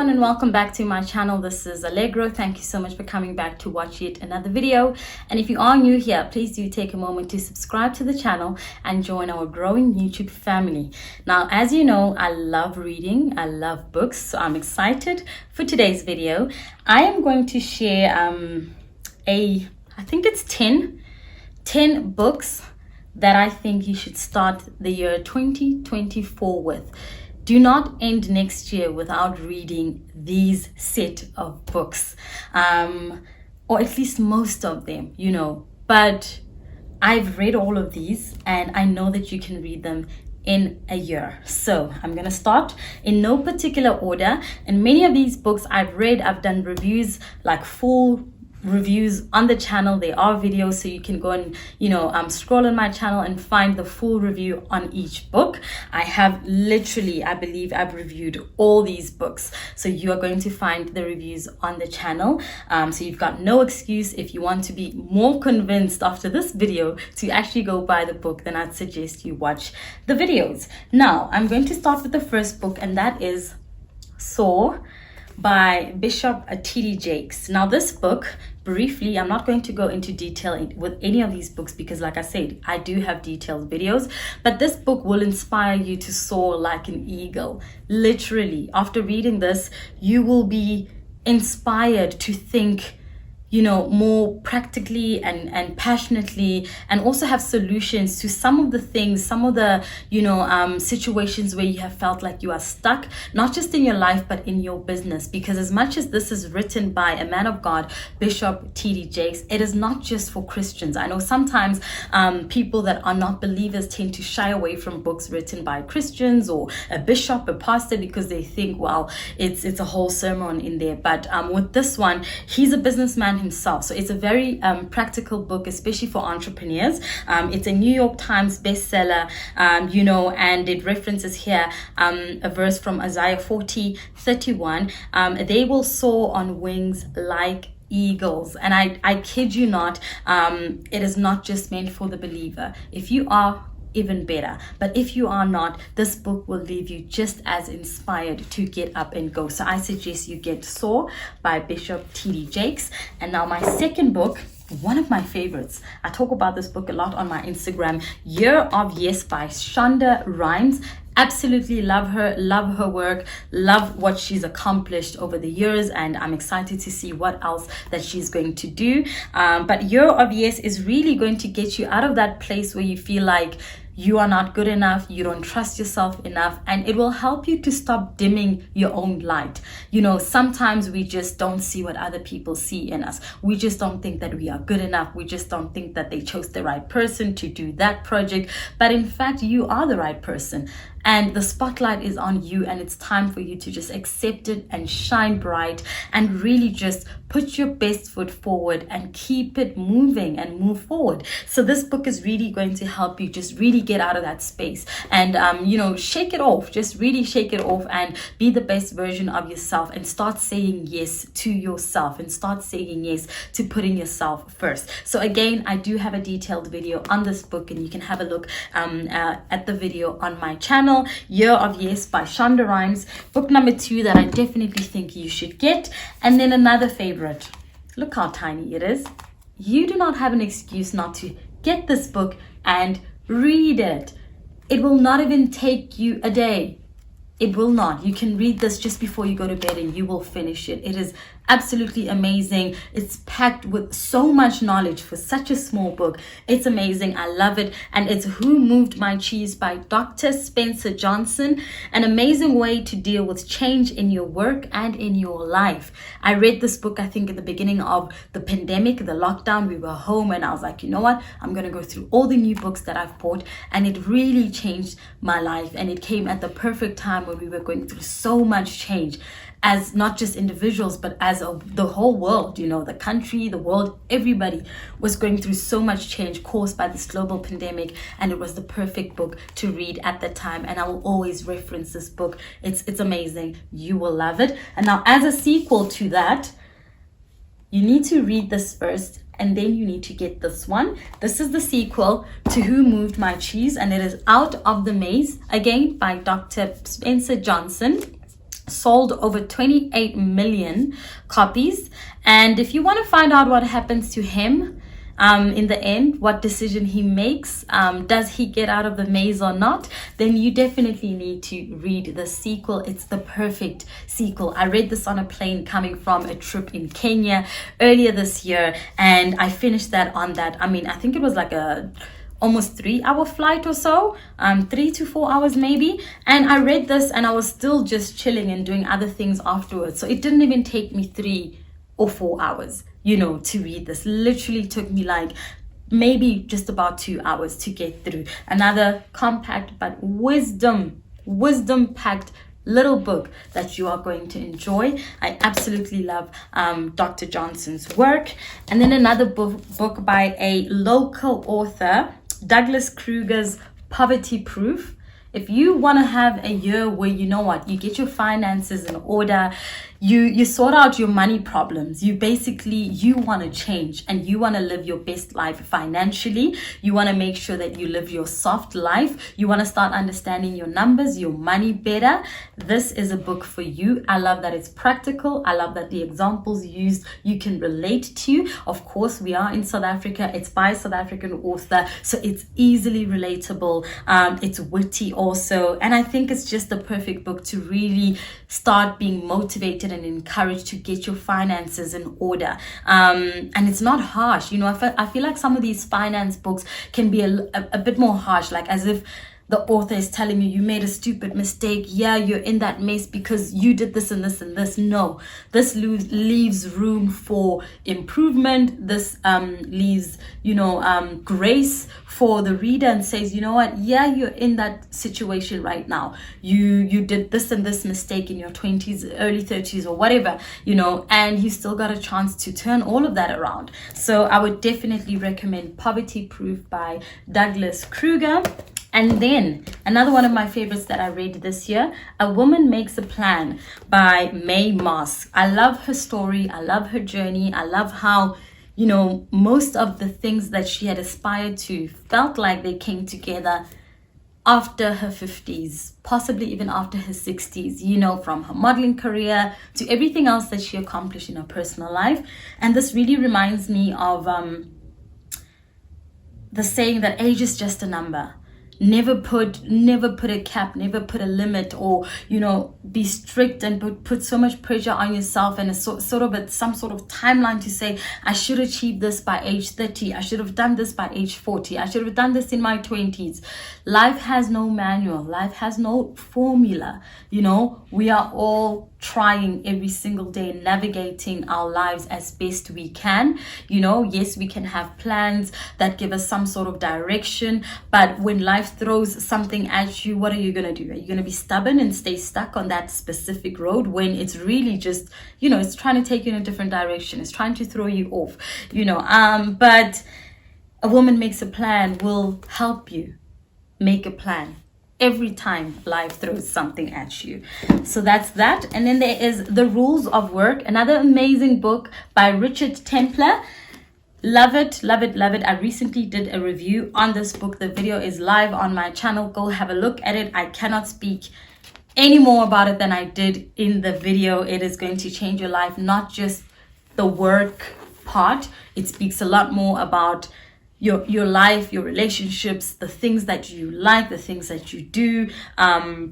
everyone, and welcome back to my channel. This is Allegro. Thank you so much for coming back to watch yet another video. And if you are new here, please do take a moment to subscribe to the channel and join our growing YouTube family. Now, as you know, I love reading, I love books, so I'm excited for today's video. I am going to share I think it's 10 books that I think you should start the year 2024 with. Do not end next year without reading these set of books, or at least most of them, but I've read all of these and I know that you can read them in a year. So I'm gonna start in no particular order, and many of these books I've read, I've done reviews, like full reviews on the channel. There are videos, so you can go and scroll on my channel and find the full review on each book. I have literally, I believe I've reviewed all these books, so you are going to find the reviews on the channel. So you've got no excuse. If you want to be more convinced after this video to actually go buy the book, then I'd suggest you watch the videos. Now I'm going to start with the first book, and that is Soar by Bishop T.D. Jakes. Now this book, briefly, I'm not going to go into detail with any of these books because, like I said, I do have detailed videos, but this book will inspire you to soar like an eagle. Literally, after reading this, you will be inspired to think more practically and passionately, and also have solutions to some of the things, some of the situations where you have felt like you are stuck, not just in your life but in your business. Because as much as this is written by a man of God, Bishop T.D. Jakes, it is not just for Christians. I know sometimes people that are not believers tend to shy away from books written by Christians or a bishop, a pastor, because they think, well, it's a whole sermon in there. But with this one, he's a businessman himself, so it's a very practical book, especially for entrepreneurs. It's a New York Times bestseller, and it references here a verse from Isaiah 40:31. They will soar on wings like eagles. And I kid you not, it is not just meant for the believer. If you are, even better, but if you are not, this book will leave you just as inspired to get up and go. So I suggest you get Soar by Bishop T.D. Jakes. And now my second book, one of my favorites, I talk about this book a lot on my Instagram, Year of Yes by Shonda Rhimes. Absolutely love her work, love what she's accomplished over the years, and I'm excited to see what else that she's going to do. But Year of Yes is really going to get you out of that place where you feel like you are not good enough, you don't trust yourself enough, and it will help you to stop dimming your own light. Sometimes we just don't see what other people see in us. We just don't think that we are good enough. We just don't think that they chose the right person to do that project. But in fact, you are the right person, and the spotlight is on you, and it's time for you to just accept it and shine bright and really just put your best foot forward and keep it moving and move forward. So this book is really going to help you just really get out of that space and shake it off. Just really shake it off and be the best version of yourself, and start saying yes to yourself, and start saying yes to putting yourself first. So again, I do have a detailed video on this book, and you can have a look at the video on my channel. Year of Yes by Shonda Rhimes, book number 2 that I definitely think you should get. And then another favorite, look how tiny it is. You do not have an excuse not to get this book and read it. It will not even take you a day. It will not. You can read this just before you go to bed and you will finish it. It is absolutely amazing. It's packed with so much knowledge for such a small book. It's amazing. I love it. And it's Who Moved My Cheese by Dr. Spencer Johnson. An amazing way to deal with change in your work and in your life. I read this book, I think, at the beginning of the pandemic, the lockdown. We were home, and I was like, you know what? I'm going to go through all the new books that I've bought. And it really changed my life. And it came at the perfect time where we were going through so much change, as not just individuals, but as the whole world, the country, the world, everybody was going through so much change caused by this global pandemic. And it was the perfect book to read at the time. And I will always reference this book. It's amazing. You will love it. And now, as a sequel to that, you need to read this first, and then you need to get this one. This is the sequel to Who Moved My Cheese, and it is Out of the Maze, again by Dr. Spencer Johnson. sold over 28 million copies. And if you want to find out what happens to him in the end, what decision he makes, does he get out of the maze or not, then you definitely need to read the sequel. It's the perfect sequel. I read this on a plane coming from a trip in Kenya earlier this year, and I finished that on that. I mean, I think it was like a almost 3-hour flight or so, 3 to 4 hours maybe. And I read this and I was still just chilling and doing other things afterwards. So it didn't even take me 3 or 4 hours, you know, to read this. Literally took me like maybe just about 2 hours to get through. Another compact but wisdom packed little book that you are going to enjoy. I absolutely love Dr. Johnson's work. And then another book by a local author, Douglas Kruger's Poverty Proof. If you want to have a year where, you know what, you get your finances in order, you sort out your money problems, you want to change and you want to live your best life financially, you want to make sure that you live your soft life, you want to start understanding your numbers, your money better, this is a book for you. I love that it's practical. I love that the examples used you can relate to. Of course, we are in South Africa. It's by a South African author, so it's easily relatable. It's witty also, and I think it's just the perfect book to really start being motivated and encouraged to get your finances in order. And it's not harsh, you know. I feel like some of these finance books can be a bit more harsh, like as if the author is telling you made a stupid mistake. Yeah, you're in that mess because you did this and this and this. No, this leaves room for improvement. This leaves, grace for the reader and says, you know what? Yeah, you're in that situation right now. You did this and this mistake in your 20s, early 30s or whatever, and you still got a chance to turn all of that around. So I would definitely recommend Poverty Proof by Douglas Kruger. And then another one of my favorites that I read this year, A Woman Makes a Plan by Mae Moss. I love her story. I love her journey. I love how, most of the things that she had aspired to felt like they came together after her 50s, possibly even after her 60s, from her modeling career to everything else that she accomplished in her personal life. And this really reminds me of the saying that age is just a number. Never put a cap, never put a limit, or be strict and put so much pressure on yourself and some sort of timeline to say, I should achieve this by age 30, I should have done this by age 40, I should have done this in my 20s. Life has no manual, life has no formula. We are all trying every single day, navigating our lives as best we can. Yes, we can have plans that give us some sort of direction, but when life throws something at you, what are you going to do? Are you going to be stubborn and stay stuck on that specific road when it's really just, it's trying to take you in a different direction, it's trying to throw you off, but A Woman Makes a Plan will help you make a plan every time life throws something at you. So that's that. And then there is The Rules of Work, another amazing book by Richard Templer. Love it, love it, love it. I recently did a review on this book. The video is live on my channel. Go have a look at it. I cannot speak any more about it than I did in the video. It is going to change your life, not just the work part. It speaks a lot more about your life, your relationships, the things that you like, the things that you do,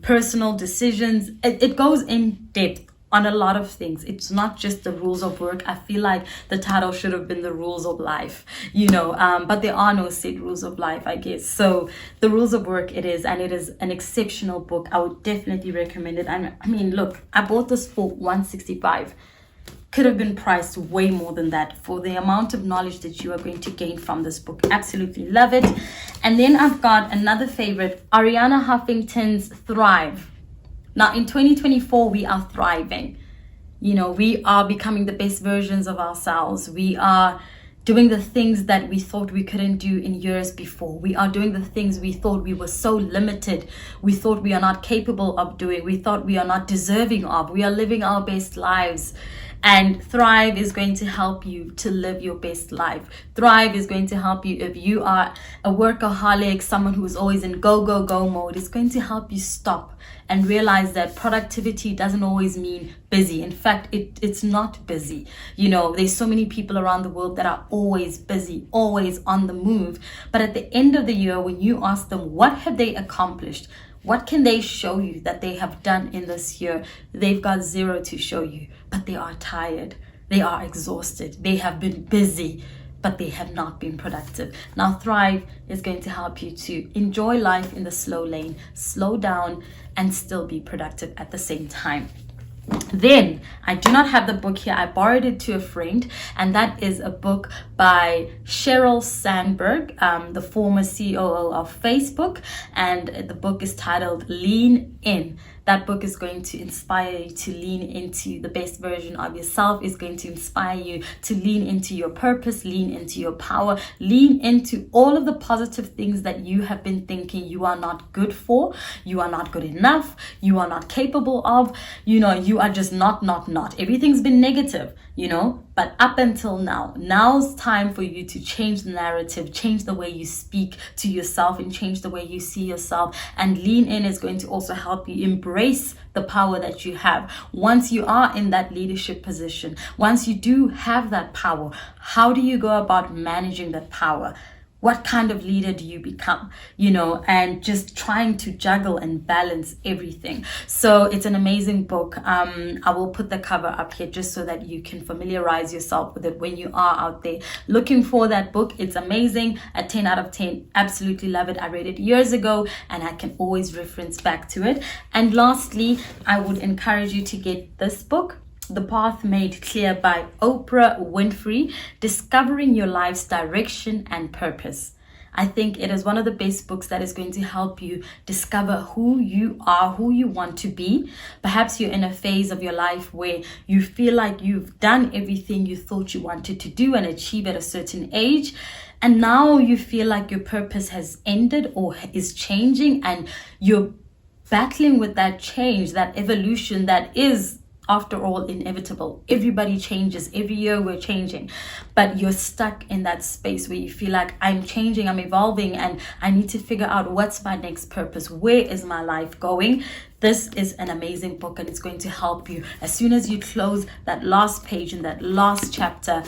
personal decisions. It goes in depth on a lot of things. It's not just the rules of work. I feel like the title should have been The Rules of Life, but there are no set rules of life, I guess. So The Rules of Work it is, and it is an exceptional book. I would definitely recommend it. I mean, look, I bought this for $165. Could have been priced way more than that for the amount of knowledge that you are going to gain from this book. Absolutely love it. And then I've got another favorite, Arianna Huffington's Thrive. Now in 2024, we are thriving. We are becoming the best versions of ourselves. We are doing the things that we thought we couldn't do in years before. We are doing the things we thought we were so limited. We thought we are not capable of doing. We thought we are not deserving of. We are living our best lives. And Thrive is going to help you to live your best life. Thrive is going to help you if you are a workaholic, someone who is always in go, go, go mode. It's going to help you stop and realize that productivity doesn't always mean busy. In fact, it's not busy. There's so many people around the world that are always busy, always on the move. But at the end of the year, when you ask them what have they accomplished, what can they show you that they have done in this year, they've got zero to show you. But they are tired, they are exhausted, they have been busy, but they have not been productive. Now, Thrive is going to help you to enjoy life in the slow lane, slow down, and still be productive at the same time. Then, I do not have the book here. I borrowed it to a friend, and that is a book by Sheryl Sandberg, the former COO of Facebook, and the book is titled Lean In. That book is going to inspire you to lean into the best version of yourself. It's going to inspire you to lean into your purpose, lean into your power, lean into all of the positive things that you have been thinking you are not good for, you are not good enough, you are not capable of, you are just not. Everything's been negative, but up until now's time for you to change the narrative, change the way you speak to yourself, and change the way you see yourself. And Lean In is going to also help you embrace the power that you have. Once you are in that leadership position, once you do have that power, how do you go about managing that power? What kind of leader do you become? And just trying to juggle and balance everything. So it's an amazing book. I will put the cover up here just so that you can familiarize yourself with it when you are out there looking for that book. It's amazing. A 10 out of 10. Absolutely love it. I read it years ago and I can always reference back to it. And lastly, I would encourage you to get this book, The Path Made Clear by Oprah Winfrey, Discovering Your Life's Direction and Purpose. I think it is one of the best books that is going to help you discover who you are, who you want to be. Perhaps you're in a phase of your life where you feel like you've done everything you thought you wanted to do and achieve at a certain age. And now you feel like your purpose has ended or is changing, and you're battling with that change, that evolution that is, after all, inevitable. Everybody changes. Every year we're changing. But you're stuck in that space where you feel like I'm changing, I'm evolving, and I need to figure out what's my next purpose. Where is my life going? This is an amazing book, and it's going to help you. As soon as you close that last page in that last chapter,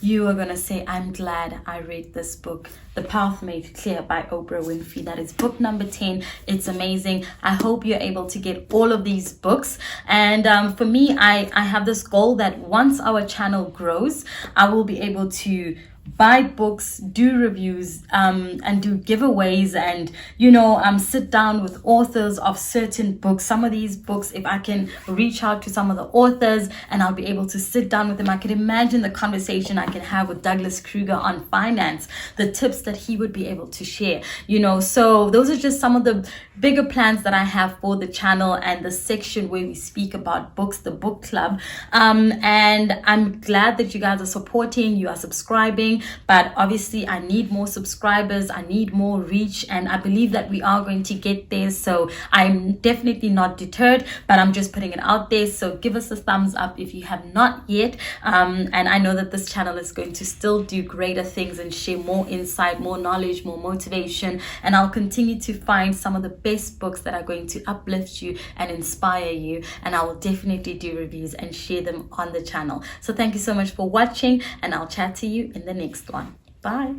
you are going to say, I'm glad I read this book, The Path Made Clear by Oprah Winfrey. That is book number 10. It's amazing. I hope you're able to get all of these books. And for me, I have this goal that once our channel grows, I will be able to buy books, do reviews, and do giveaways, and sit down with authors of certain books. Some of these books, if I can reach out to some of the authors and I'll be able to sit down with them, I can imagine the conversation I can have with Douglas Kruger on finance, the tips that he would be able to share. So those are just some of the bigger plans that I have for the channel and the section where we speak about books, the book club. And I'm glad that you guys are supporting, you are subscribing. But obviously I need more subscribers, I need more reach, and I believe that we are going to get there. So I'm definitely not deterred, but I'm just putting it out there. So give us a thumbs up if you have not yet. And I know that this channel is going to still do greater things and share more insight, more knowledge, more motivation, and I'll continue to find some of the best books that are going to uplift you and inspire you, and I will definitely do reviews and share them on the channel. So thank you so much for watching, and I'll chat to you in the next one. Bye.